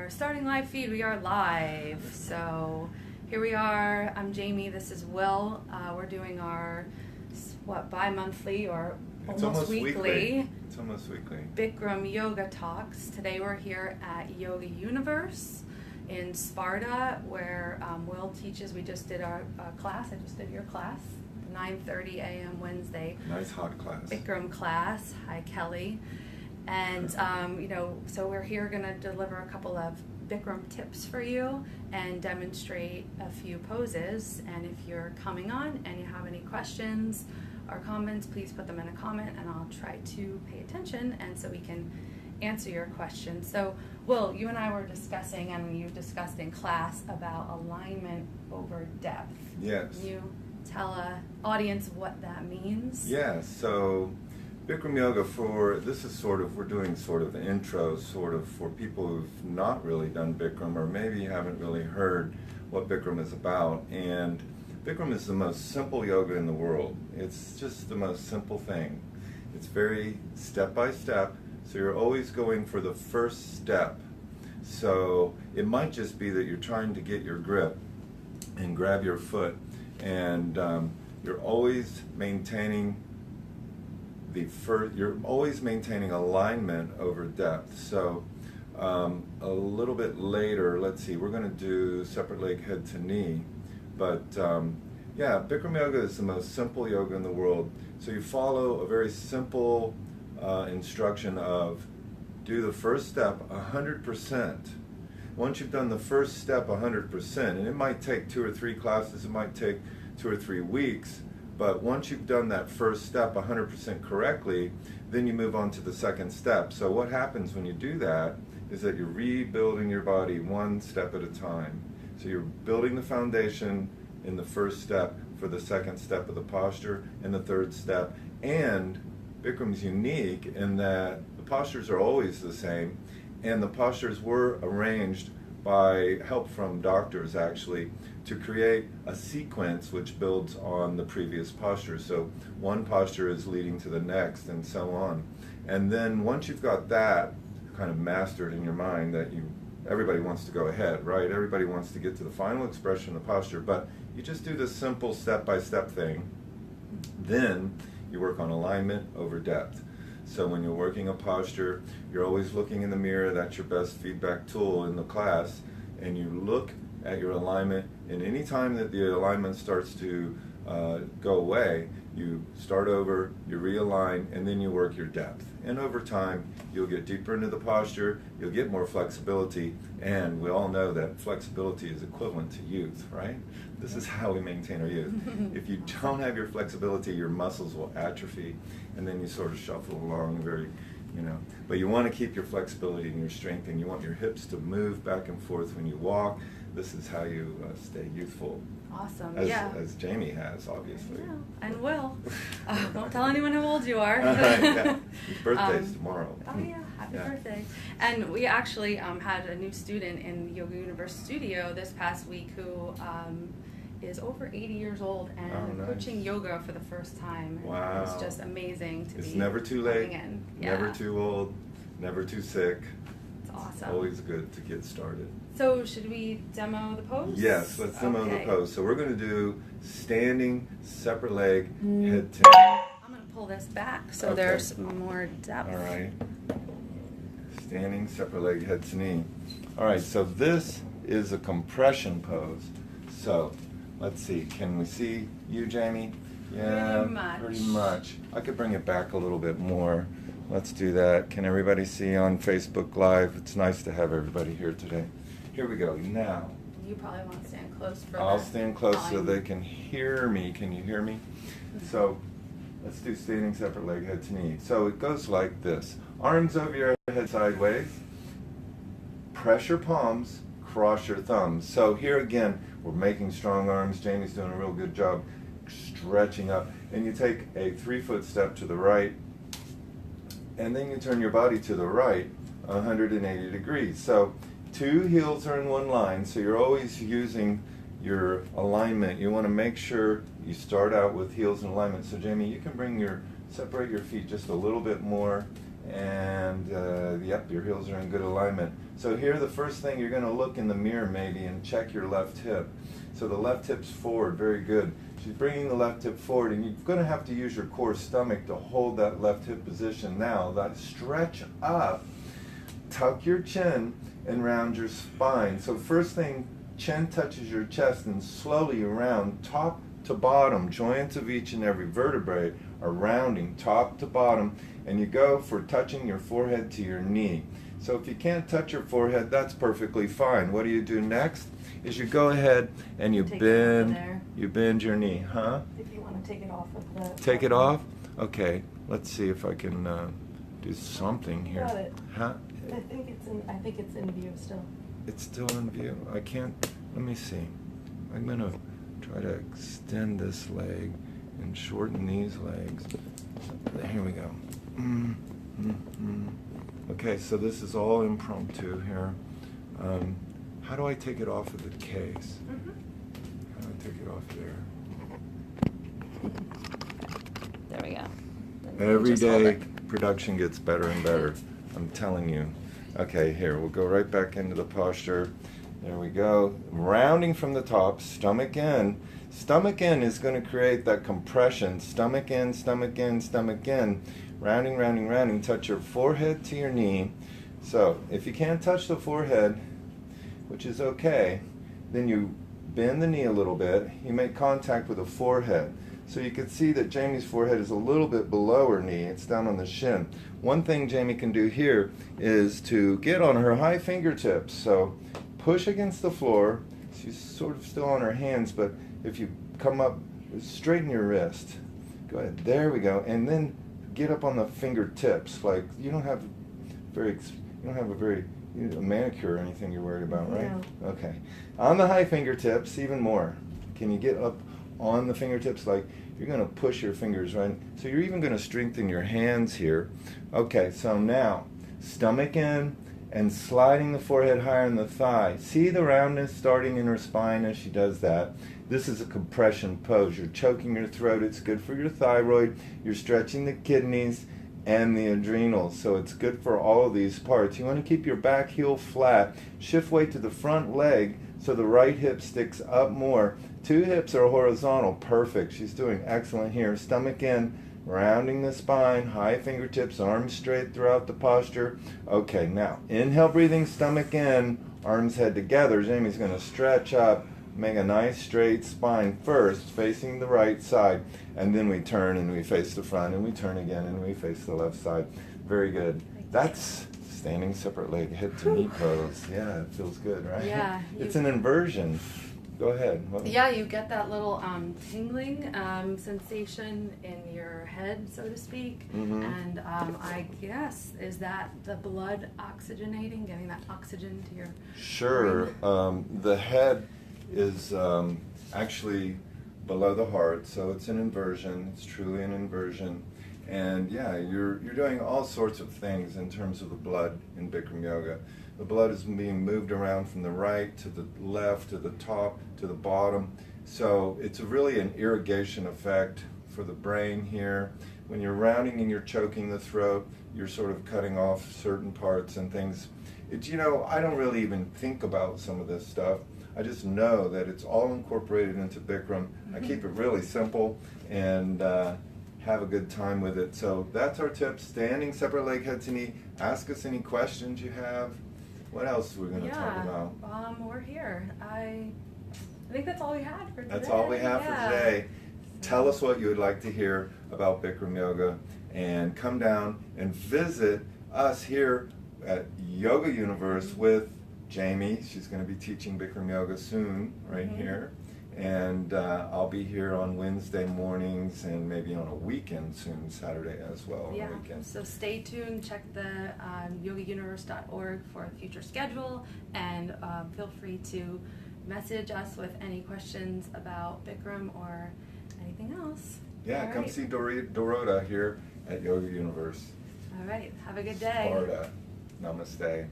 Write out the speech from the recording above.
are starting live feed. We are live. So here we are. I'm Jaime. This is Will. We're doing our, bi-monthly or almost weekly. It's almost weekly. Bikram Yoga talks. Today we're here at Yoga Youniverse in Sparta, where Will teaches. We just did our class. I just did your class, 9:30 a.m. Wednesday. Nice hot class. Bikram class. Hi, Kelly. And, so we're here going to deliver a couple of Bikram tips for you and demonstrate a few poses. And if you're coming on and you have any questions or comments, please put them in a comment and I'll try to pay attention and so we can answer your questions. So, Will, you and I were discussing, and you discussed in class, about alignment over depth. Yes. Can you tell an audience what that means? Yes. So Bikram Yoga, we're doing sort of intro, for people who've not really done Bikram or maybe haven't really heard what Bikram is about. And Bikram is the most simple yoga in the world. It's just the most simple thing. It's very step by step, so you're always going for the first step. So it might just be that you're trying to get your grip and grab your foot, and you're always maintaining alignment over depth. So a little bit later, let's see, we're going to do separate leg head to knee. But Bikram Yoga is the most simple yoga in the world. So you follow a very simple instruction of do the first step 100%. Once you've done the first step 100%, and it might take 2 or 3 classes, it might take 2 or 3 weeks, but once you've done that first step 100% correctly, then you move on to the second step. So what happens when you do that is that you're rebuilding your body one step at a time. So you're building the foundation in the first step for the second step of the posture and the third step. And Bikram's unique in that the postures are always the same, and the postures were arranged by help from doctors actually to create a sequence which builds on the previous posture. So one posture is leading to the next and so on. And then once you've got that kind of mastered in your mind, that everybody wants to go ahead, right? Everybody wants to get to the final expression of the posture, but you just do this simple step-by-step thing. Then you work on alignment over depth. So when you're working a posture, you're always looking in the mirror. That's your best feedback tool in the class. And you look at your alignment, and any time that the alignment starts to go away, you start over, you realign, and then you work your depth. And over time, you'll get deeper into the posture, you'll get more flexibility, and we all know that flexibility is equivalent to youth, right? This is how we maintain our youth. If you don't have your flexibility, your muscles will atrophy, and then you sort of shuffle along but you want to keep your flexibility and your strength, and you want your hips to move back and forth when you walk. This is how you stay youthful. Awesome. As Jaime has, obviously. Yeah, and Will. Don't tell anyone how old you are. Yeah. His birthday's tomorrow. Oh yeah, happy birthday. And we actually had a new student in Yoga Youniverse studio this past week who is over 80 years old and coaching yoga for the first time. Wow. It's just amazing to be It's never too late, never too old, never too sick. It's awesome. Always good to get started. So should we demo the pose? Yes, let's demo the pose. So we're going to do standing, separate leg, head to knee. I'm going to pull this back so there's more depth. All right. Standing, separate leg, head to knee. All right, so this is a compression pose. So let's see. Can we see you, Jaime? Yeah, pretty much. I could bring it back a little bit more. Let's do that. Can everybody see on Facebook Live? It's nice to have everybody here today. Here we go. Now. You probably want to stand close for I'll stand close so they can hear me. Can you hear me? So let's do standing, separate leg, head to knee. So it goes like this. Arms over your head sideways. Press your palms. Cross your thumbs. So here again, we're making strong arms. Jaime's doing a real good job stretching up. And you take a 3-foot step to the right, and then you turn your body to the right 180 degrees. So 2 heels are in one line, so you're always using your alignment. You want to make sure you start out with heels in alignment. So Jaime, you can separate your feet just a little bit more, And yep, your heels are in good alignment. So here, the first thing, you're going to look in the mirror maybe and check your left hip. So the left hip's forward, very good. She's bringing the left hip forward, and you're going to have to use your core stomach to hold that left hip position. Now, that stretch up, tuck your chin, and round your spine. So first thing, chin touches your chest, and slowly around top to bottom. Joints of each and every vertebrae are rounding top to bottom, and you go for touching your forehead to your knee. So if you can't touch your forehead, that's perfectly fine. What do you do next? Is you go ahead and you bend your knee, huh? If you want to take it off of the... Take it off? Okay, let's see if I can do something here. Got it. Huh? I think it's in view still. It's still in view? I can't, let me see. I'm gonna try to extend this leg and shorten these legs. Here we go. Okay, so this is all impromptu here. How do I take it off of the case? How do I take it off there? There we go. Every day, production gets better and better. I'm telling you. Okay, here, we'll go right back into the posture. There we go. Rounding from the top, stomach in. Stomach in is going to create that compression. Stomach in, stomach in, stomach in. Rounding, rounding, rounding. Touch your forehead to your knee. So, if you can't touch the forehead, which is okay, then you bend the knee a little bit. You make contact with the forehead. So you can see that Jamie's forehead is a little bit below her knee. It's down on the shin. One thing Jamie can do here is to get on her high fingertips. So push against the floor. She's sort of still on her hands, but if you come up, straighten your wrist. Go ahead. There we go. And then get up on the fingertips. Like you don't have a very manicure or anything you're worried about, right? No. Okay. On the high fingertips, even more. Can you get up on the fingertips? Like you're going to push your fingers right. So you're even going to strengthen your hands here. Okay, so now stomach in and sliding the forehead higher in the thigh. See the roundness starting in her spine as she does that. This is a compression pose. You're choking your throat. It's good for your thyroid. You're stretching the kidneys and the adrenals, so it's good for all of these parts. You want to keep your back heel flat. Shift weight to the front leg so the right hip sticks up more. Two hips are horizontal. Perfect. She's doing excellent here. Stomach in, rounding the spine, high fingertips, arms straight throughout the posture. Okay, now inhale, breathing, stomach in, arms head together. Jamie's going to stretch up, make a nice straight spine first, facing the right side, and then we turn and we face the front, and we turn again and we face the left side. Very good. That's standing separate leg, head to knee pose. Yeah, it feels good, right? Yeah. It's an inversion. Go ahead. What? Yeah, you get that little tingling sensation in your head, so to speak. And I guess, is that the blood oxygenating, getting that oxygen to your Sure. brain? The head is actually below the heart, so it's an inversion. It's truly an inversion. And yeah, you're doing all sorts of things in terms of the blood in Bikram Yoga. The blood is being moved around from the right to the left, to the top, to the bottom. So it's really an irrigation effect for the brain here. When you're rounding and you're choking the throat, you're sort of cutting off certain parts and things. It's, I don't really even think about some of this stuff. I just know that it's all incorporated into Bikram. I keep it really simple and have a good time with it. So that's our tip, standing separate leg, head to knee. Ask us any questions you have. What else are we going to talk about? We're here. I think that's all we had for today. That's all we have for today. Tell us what you would like to hear about Bikram Yoga, and come down and visit us here at Yoga Universe with Jaime. She's going to be teaching Bikram Yoga soon, right here. And I'll be here on Wednesday mornings and maybe on a weekend soon, Saturday as well. Yeah, weekend. so stay tuned. Check the yogauniverse.org for a future schedule, and feel free to message us with any questions about Bikram or anything else. Yeah, come see Dorota here at Yoga Universe. All right, have a good day. Sparta. Namaste.